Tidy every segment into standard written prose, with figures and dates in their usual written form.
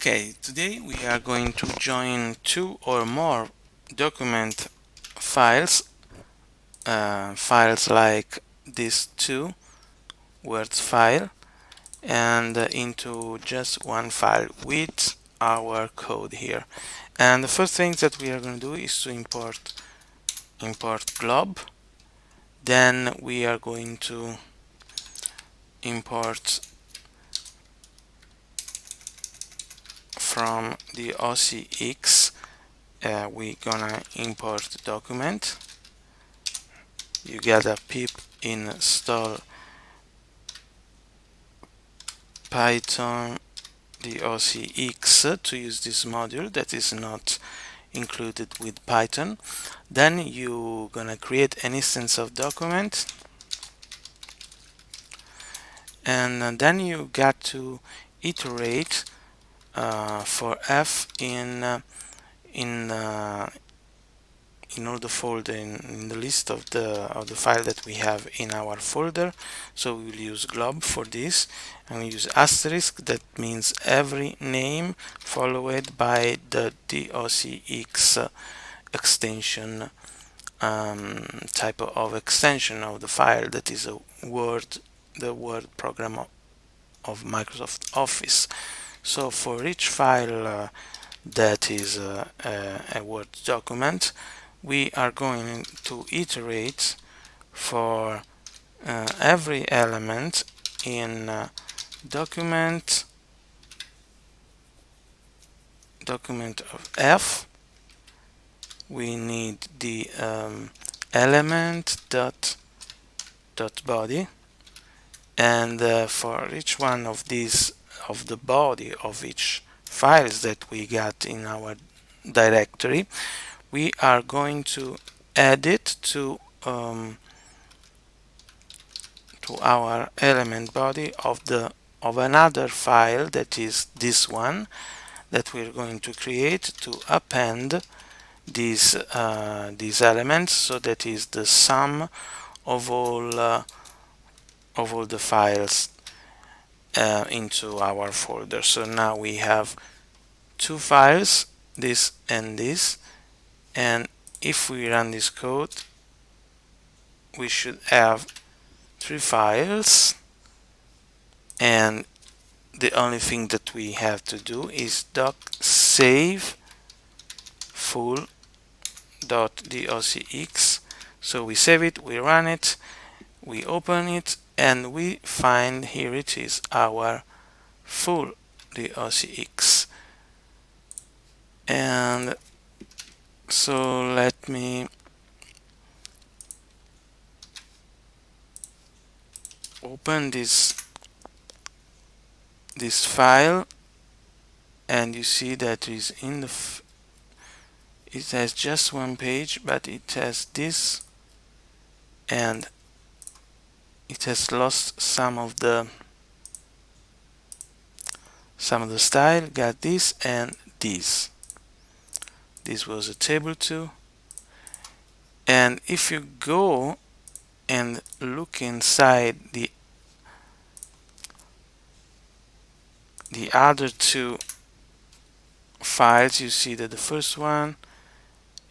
Okay, today we are going to join two or more document files, files like this two words file, and into just one file with our code here. And the first thing that we are going to do is to import glob. Then we are going to import from the docx. We're gonna import the document. You gotta pip install python-docx to use this module that is not included with Python. Then you're gonna create an instance of document, and then you got to iterate for f in all the folder in the list of the file that we have in our folder. So we will use glob for this, and we use asterisk. That means every name followed by the docx extension, type of extension of the file, that is the word program of Microsoft Office. So for each file that is a Word document, we are going to iterate for every element in document of F. We need the element.body, and for each one of these, of the body of each files that we got in our directory, we are going to add it to our element body of another file, that is this one that we're going to create to append these elements. So that is the sum of all the files into our folder. So now we have two files, this and this, and if we run this code, we should have three files, and the only thing that we have to do is doc.save Full.docx. So we save it, we run it, we open it, and we find here it is, our Full.docx. And so let me open this file, and you see that is in the it has just one page, but it has this, and it has lost some of the style. Got this and this. This was a table too. And if you go and look inside the other two files, you see that the first one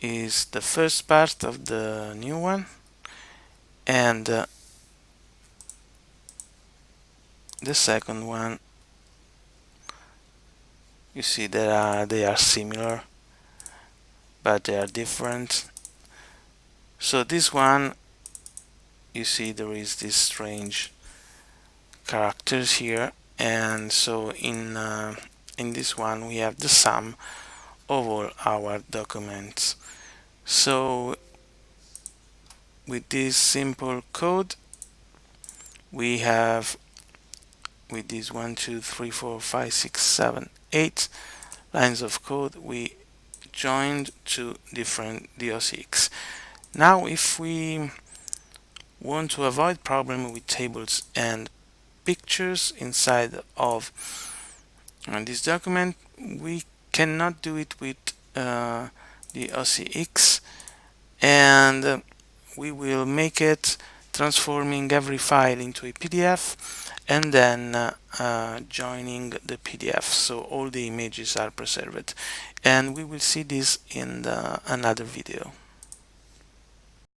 is the first part of the new one, and the second one, you see that they are similar, but they are different. So this one, you see there is this strange characters here, and so in this one we have the sum of all our documents. So with this simple code, we have, with these 1, 2, 3, 4, 5, 6, 7, 8 lines of code, we joined two different docx. Now if we want to avoid problem with tables and pictures inside of this document, we cannot do it with the docx, and we will make it transforming every file into a PDF and then joining the PDF, so all the images are preserved, and we will see this in another video.